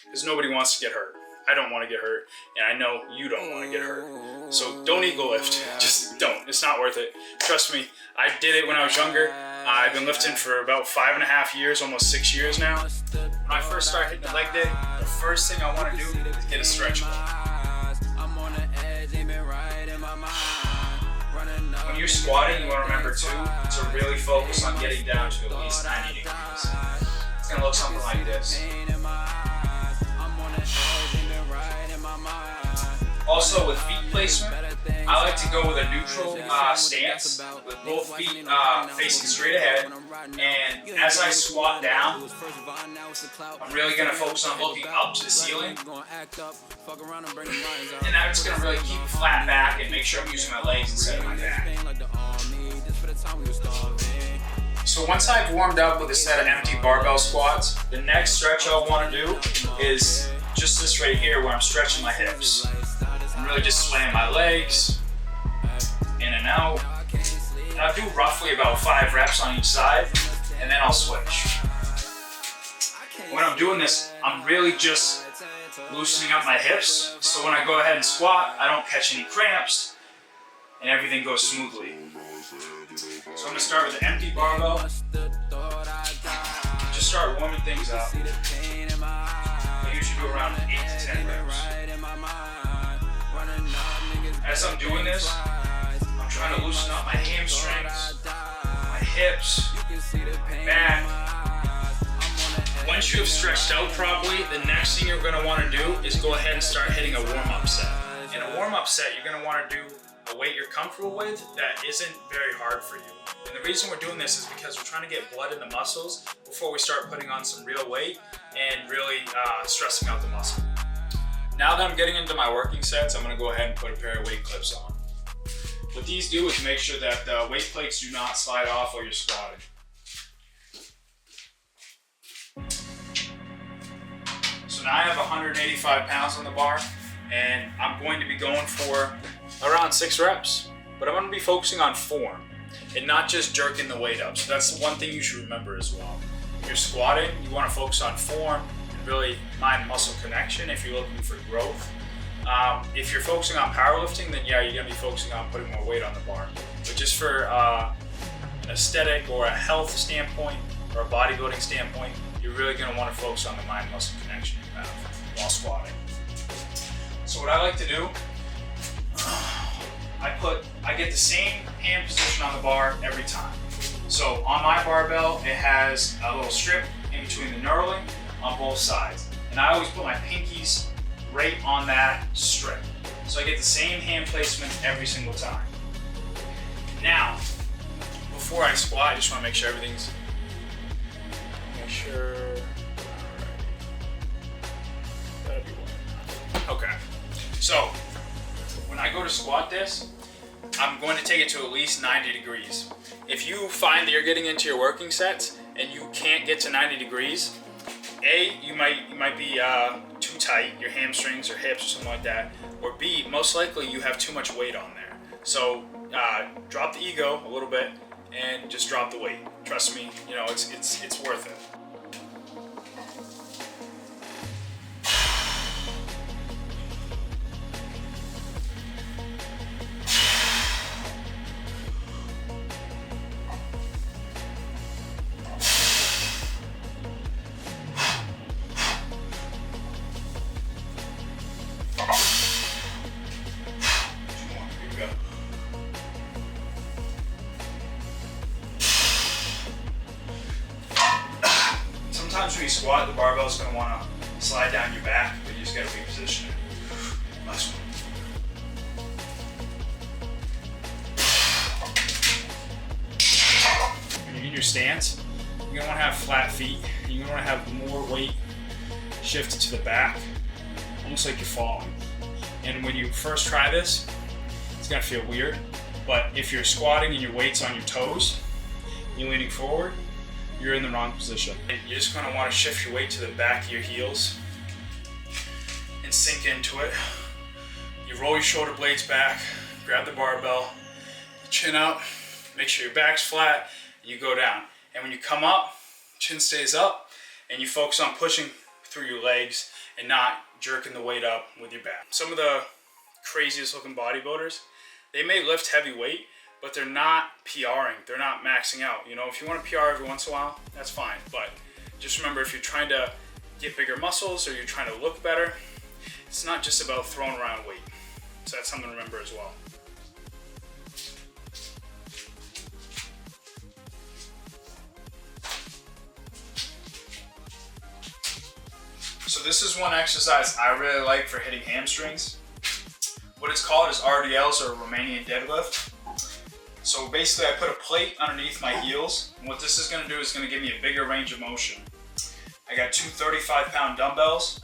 because nobody wants to get hurt. I don't want to get hurt, and I know you don't want to get hurt. So don't ego lift. Just don't. It's not worth it. Trust me, I did it when I was younger. I've been lifting for about 5.5 years, almost 6 years now. When I first started hitting the leg day, the first thing I want to do is get a stretch ball. When you're squatting, you want to remember too to really focus on getting down to at least 90 degrees. It's going to look something like this. Also with feet placement, I like to go with a neutral stance with both feet facing straight ahead. And as I squat down, I'm really going to focus on looking up to the ceiling. And that's going to really keep a flat back and make sure I'm using my legs instead of my back. So once I've warmed up with a set of empty barbell squats, the next stretch I'll want to do is just this right here where I'm stretching my hips. I'm really just swaying my legs in and out. And I'll do roughly about 5 reps on each side, and then I'll switch. When I'm doing this, I'm really just loosening up my hips, so when I go ahead and squat, I don't catch any cramps, and everything goes smoothly. So I'm going to start with an empty barbell. Just start warming things up. I usually do around 8 to 10 reps. As I'm doing this, I'm trying to loosen up my hamstrings, my hips, back. Once you have stretched out properly, the next thing you're going to want to do is go ahead and start hitting a warm-up set. In a warm-up set, you're going to want to do a weight you're comfortable with that isn't very hard for you. And the reason we're doing this is because we're trying to get blood in the muscles before we start putting on some real weight and really stressing out the muscle. Now that I'm getting into my working sets, I'm going to go ahead and put a pair of weight clips on. What these do is make sure that the weight plates do not slide off while you're squatting. So now I have 185 pounds on the bar, and I'm going to be going for around 6 reps. But I'm going to be focusing on form and not just jerking the weight up. So that's the one thing you should remember as well. If you're squatting, you want to focus on form, really mind-muscle connection if you're looking for growth. If you're focusing on powerlifting, then yeah, you're going to be focusing on putting more weight on the bar. But just for an aesthetic or a health standpoint or a bodybuilding standpoint, you're really going to want to focus on the mind-muscle connection you have while squatting. So what I like to do, I get the same hand position on the bar every time. So on my barbell, it has a little strip in between the knurling on both sides. And I always put my pinkies right on that strip. So I get the same hand placement every single time. Now, before I squat, I just want to make sure everything's, alright. That'll be one. Okay. So, when I go to squat this, I'm going to take it to at least 90 degrees. If you find that you're getting into your working sets and you can't get to 90 degrees, you might be too tight, your hamstrings or hips or something like that, or B, most likely you have too much weight on there. So drop the ego a little bit and just drop the weight. Trust me, it's worth it. Sometimes when you squat, the barbell is going to want to slide down your back, but you just got to reposition it. Last one. When you're in your stance, you're going to want to have flat feet. You're going to want to have more weight shifted to the back, almost like you're falling. And when you first try this, it's going to feel weird. But if you're squatting and your weight's on your toes, you're leaning forward, you're in the wrong position. You're just going to want to shift your weight to the back of your heels and sink into it. You roll your shoulder blades back, grab the barbell, chin up, make sure your back's flat, and you go down. And when you come up, chin stays up, and you focus on pushing through your legs and not jerking the weight up with your back. Some of the craziest looking bodybuilders, they may lift heavy weight, but they're not PRing, they're not maxing out. You know, if you want to PR every once in a while, that's fine. But just remember, if you're trying to get bigger muscles or you're trying to look better, it's not just about throwing around weight. So that's something to remember as well. So this is one exercise I really like for hitting hamstrings. What it's called is RDLs, or Romanian deadlift. So basically I put a plate underneath my heels, and what this is going to do is going to give me a bigger range of motion. I got two 35-pound dumbbells.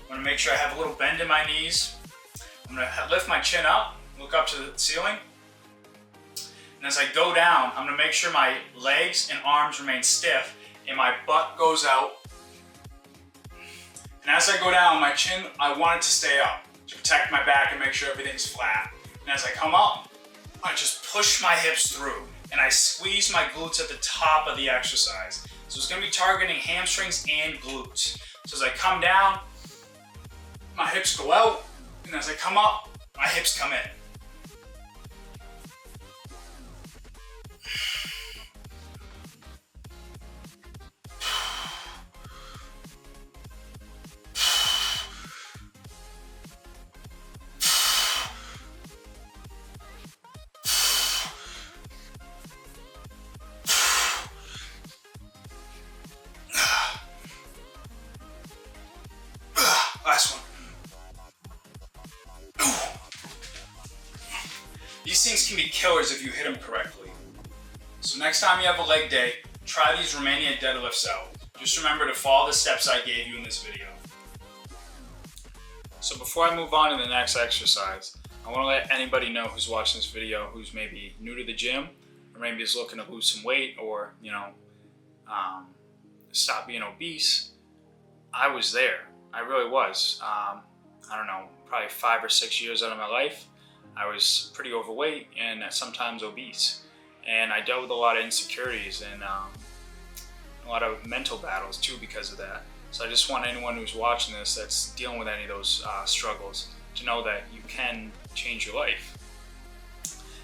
I'm going to make sure I have a little bend in my knees. I'm going to lift my chin up, look up to the ceiling. And as I go down, I'm going to make sure my legs and arms remain stiff and my butt goes out. And as I go down, my chin, I want it to stay up to protect my back and make sure everything's flat. And as I come up, I just push my hips through and I squeeze my glutes at the top of the exercise. So it's going to be targeting hamstrings and glutes. So as I come down, my hips go out, and as I come up, my hips come in. Last one. These things can be killers if you hit them correctly. So next time you have a leg day, try these Romanian deadlifts out. Just remember to follow the steps I gave you in this video. So before I move on to the next exercise, I want to let anybody know who's watching this video who's maybe new to the gym, or maybe is looking to lose some weight, or stop being obese. I was there. I really was. I don't know, probably 5 or 6 years out of my life, I was pretty overweight and sometimes obese. And I dealt with a lot of insecurities and a lot of mental battles too because of that. So I just want anyone who's watching this that's dealing with any of those struggles to know that you can change your life.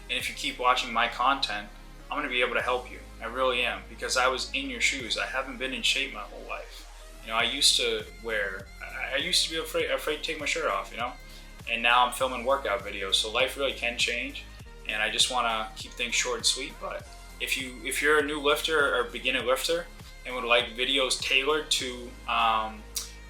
And if you keep watching my content, I'm going to be able to help you. I really am, because I was in your shoes. I haven't been in shape my whole life. You know, I used to be afraid to take my shirt off, you know? And now I'm filming workout videos, so life really can change. And I just want to keep things short and sweet. But if you're a new lifter or beginner lifter and would like videos tailored to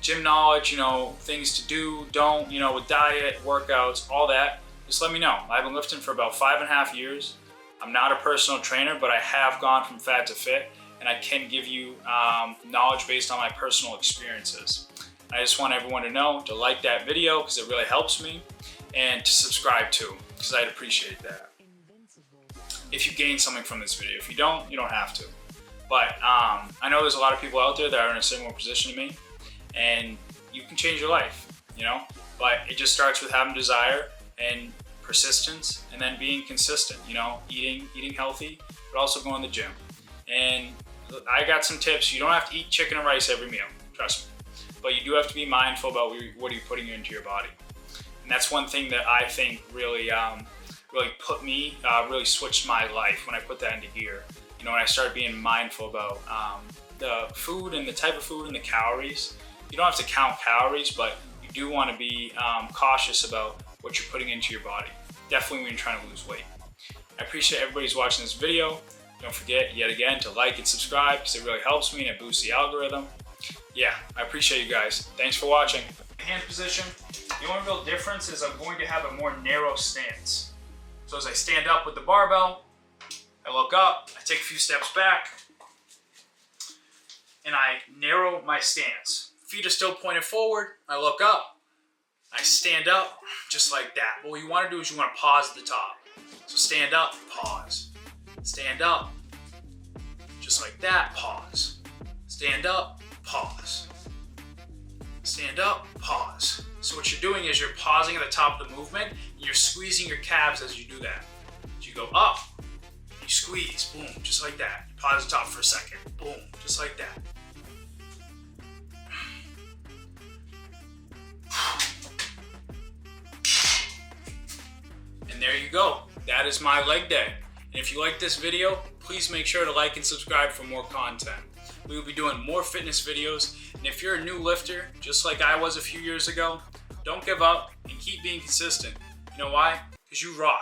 gym knowledge, you know, things to do, don't, you know, with diet, workouts, all that, just let me know. I've been lifting for about 5.5 years. I'm not a personal trainer, but I have gone from fat to fit, and I can give you knowledge based on my personal experiences. I just want everyone to know to like that video because it really helps me, and to subscribe too, because I'd appreciate that. If you gain something from this video. If you don't, you don't have to. But I know there's a lot of people out there that are in a similar position to me, and you can change your life, you know? But it just starts with having desire and persistence, and then being consistent, you know, eating healthy, but also going to the gym. And I got some tips. You don't have to eat chicken and rice every meal, trust me. But you do have to be mindful about what you're putting into your body. And that's one thing that I think really put me, really switched my life when I put that into gear. You know, when I started being mindful about the food and the type of food and the calories. You don't have to count calories, but you do want to be cautious about what you're putting into your body. Definitely when you're trying to lose weight. I appreciate everybody's watching this video. Don't forget, yet again, to like and subscribe because it really helps me and it boosts the algorithm. Yeah, I appreciate you guys. Thanks for watching. Hand position, the only real difference is I'm going to have a more narrow stance. So as I stand up with the barbell, I look up, I take a few steps back, and I narrow my stance. Feet are still pointed forward, I look up, I stand up just like that. But what you want to do is you want to pause at the top. So stand up, pause. Stand up, just like that, pause. Stand up, pause. Stand up, pause. So what you're doing is you're pausing at the top of the movement, and you're squeezing your calves as you do that. So you go up, you squeeze, boom, just like that. You pause at the top for a second, boom, just like that. there you go. That is my leg day. And if you like this video, please make sure to like and subscribe for more content. We will be doing more fitness videos. And if you're a new lifter, just like I was a few years ago, don't give up and keep being consistent. You know why? Because you rock.